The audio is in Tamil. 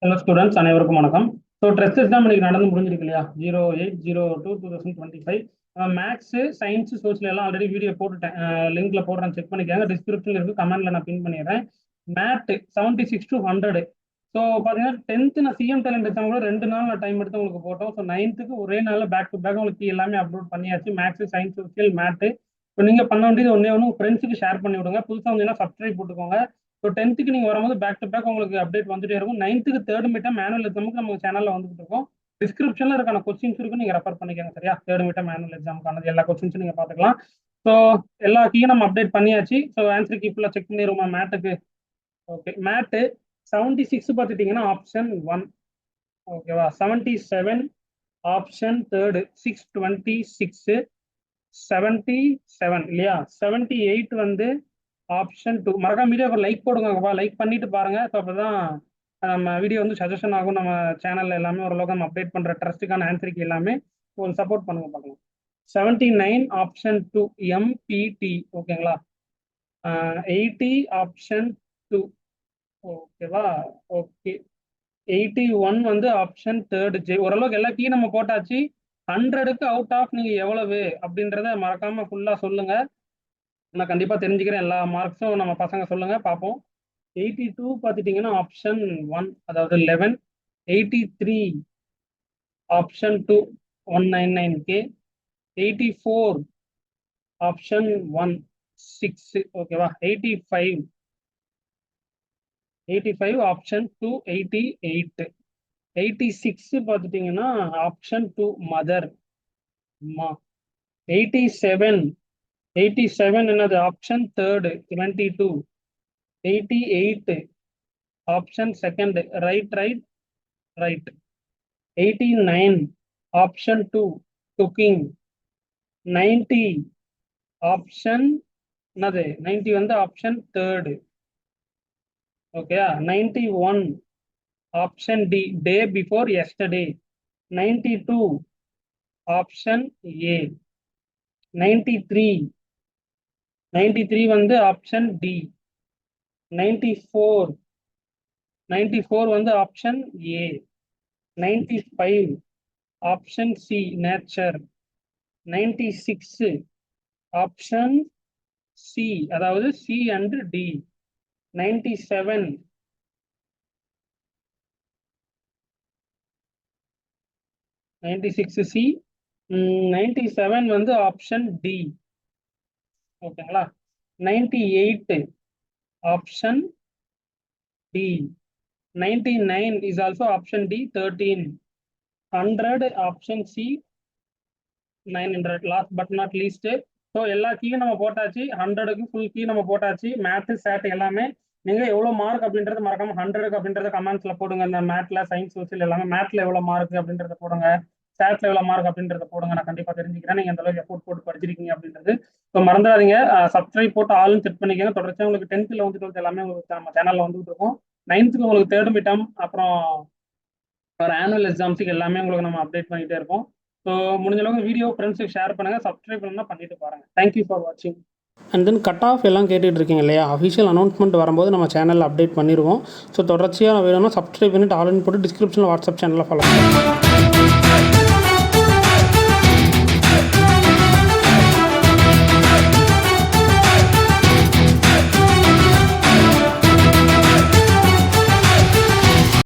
ஹலோ ஸ்டூடெண்ட்ஸ் அனைவருக்கும் வணக்கம். ஸோ ட்ரெஸ்ட் எக்ஸாம் இன்னைக்கு நடந்து முடிஞ்சிருக்கு இல்லையா? 08/02/2025. மேக்ஸு, சயின்ஸு, சோசியல் எல்லாம் ஆல்ரெடி வீடியோ போட்டுட்டேன். லிங்க்ல போடுறேன், செக் பண்ணிக்கோங்க. டிஸ்கிரிப்ஷன் இருக்கு, கமெண்ட்ல நான் பின் பண்ணிடுறேன். Mat 76 to 100. ஸோ பார்த்தீங்கன்னா 10th நான் சிஎம் டேலண்ட் எக்ஸாம் கூட 2 நாள் நான் டைம் எடுத்து உங்களுக்கு போட்டோம். ஸோ 9th ஒரே நாளில் பேக் டு பேக் உங்களுக்கு எல்லாமே அப்லோட் பண்ணியாச்சு. மேக்ஸு, சயின்ஸ், சோசியல், மேட்டு. இப்போ நீங்கள் பண்ண வேண்டியது ஒன்றே ஒன்று, ஃப்ரெண்ட்ஸுக்கு ஷேர் பண்ணி விடுங்க. புதுசாக வந்தீங்கன்னா சப்ஸ்கிரைப் போட்டுக்கோங்க. ஸோ 10th நீங்கள் வரும்போது பேக் டு பேக் உங்களுக்கு அப்டேட் வந்துட்டே இருக்கும். 9th தேர்ட் மீட்டம் மேனுவல் எக்ஸாமுக்கு நம்ம சேனலில் வந்துட்டு இருக்கோம். டிஸ்கிரிப்ஷனில் இருக்கான கொஸ்டின்ஸ் இருக்கும், நீங்கள் ரெஃபர் பண்ணிக்கோங்க. சரியா? தேர்ட் மீட்டம் மேனுவல் எக்ஸாமுக்கானது எல்லா கொஸ்டின்ஸும் நீங்கள் பார்த்துக்கலாம். ஸோ எல்லா கீயும் நம்ம அப்டேட் பண்ணியாச்சு. ஸோ ஆன்சர் கீ ஃபுல்லாக செக் பண்ணிடுவோமா மேட்டுக்கு? ஓகே, மேட்டு 76 பார்த்துட்டிங்கன்னா ஆப்ஷன் 1. ஓகேவா? 77 ஆப்ஷன் தேர்டு, 626 77 இல்லையா? 78 வந்து ஆப்ஷன் 2. மறக்காம வீடியோ லைக் போடுங்கப்பா, லைக் பண்ணிட்டு பாருங்க. ஸோ அப்பதான் நம்ம வீடியோ வந்து சஜஷன் ஆகும். நம்ம சேனல்ல எல்லாமே ஓரளவுக்கு நம்ம அப்டேட் பண்ற ட்ரஸ்ட்டுக்கான ஆன்சருக்கு எல்லாமே ஒரு சப்போர்ட் பண்ணுங்க பார்க்கலாம். 79 ஆப்ஷன் 2 எம்பிடி. ஓகேங்களா? 80 ஆப்ஷன் 2. ஓகேவா? ஓகே. 81 வந்து ஆப்ஷன் தேர்டு ஜே. ஓரளவுக்கு எல்லா கீ நம்ம போட்டாச்சு. 100க்கு அவுட் ஆஃப் நீங்க எவ்வளவு அப்படின்றத மறக்காம ஃபுல்லா சொல்லுங்க. நான் கண்டிப்பா தெரிஞ்சுக்கிறேன். எல்லா மார்க்ஸும் நம்ம பசங்க சொல்லுங்க பார்ப்போம். 82 பார்த்துட்டீங்கன்னா ஆப்ஷன் 1, அதாவது 11. 83 ஆப்ஷன் 2 199K. 84 ஆப்ஷன் 1 6. ஓகேவா? 85 ஆப்ஷன் 2 88. 86 பார்த்துட்டீங்கன்னா ஆப்ஷன் 2 மதர் அம்மா. 87 என்னது? Option third 22. 88 option second right right right. 89 option 2 cooking. 90 option என்னது? 90 வந்து option third. Okay. 91 option the day before yesterday. 92 option A. 93 வந்து ஆப்ஷன் டி. 94 வந்து option A. 95 option C nature. 96 option C, அதாவது சி அண்ட் டி. 97 96 சி. 97 வந்து ஆப்ஷன் டி. ஓகேங்களா? 98 option D. 99 is also option D 13. 100 option C. 900 last but not least. So எல்லா கீயும் நம்ம போட்டாச்சு. 100க்கு ஃபுல் கீ நம்ம போட்டாச்சு. மேத்து சேட் எல்லாமே நீங்க எவ்வளவு மார்க் அப்படின்றது மறக்காம 100க்கு அப்படின்றத கமெண்ட்ஸ்ல போடுங்க. இந்த மேத்ல, சயின்ஸ், சோசியல் எல்லாமே மேத்ல எவ்வளவு மார்க் அப்படின்றத போடுங்க. சேட்ல எவ்வளவு மார்க் அப்படின்றத போடுங்க. நான் கண்டிப்பா தெரிஞ்சுக்கிறேன் நீங்க அந்த அளவுக்கு எஃபோர்ட் போட்டு படிச்சிருக்கீங்க அப்படின்றது. ஸோ மறந்துடாதீங்க, சப்ஸ்கிரைப் போட்டு ஆளுன்னு செட் பண்ணிக்கோங்க. தொடர்ச்சியா உங்களுக்கு 10th 11th 12th எல்லாமே உங்களுக்கு நம்ம சேனல்ல வந்துட்டு இருக்கும். 9th உங்களுக்கு தேர்ட் மிட்டம், அப்புறம் ஒரு ஆனுவல் எக்ஸாம்ஸுக்கு எல்லாமே உங்களுக்கு நம்ம அப்டேட் பண்ணிட்டே இருப்போம். ஸோ முடிஞ்ச அளவுக்கு வீடியோ ஃப்ரெண்ட்ஸுக்கு ஷேர் பண்ணுங்க. சப்ஸ்கிரைப் பண்ணா பண்ணிட்டு பாருங்க. தேங்க்யூ ஃபார் வாட்சிங். அண்ட் தென் கட் ஆஃப் எல்லாம் கேட்டுட்டு இருக்கீங்க இல்லையா? அஃபிஷியல் அனௌன்ஸ்மெண்ட் வரும்போது நம்ம சேனலில் அப்டேட் பண்ணிடுவோம். ஸோ தொடர்ச்சியாக வேணும்னா சப்ஸ்கிரைப் பண்ணிட்டு ஆல்ரெடி போட்டு டிஸ்கிரிப்ஷனில் வாட்ஸ்அப் சேனலில் ஃபாலோ பண்ணுங்கள்.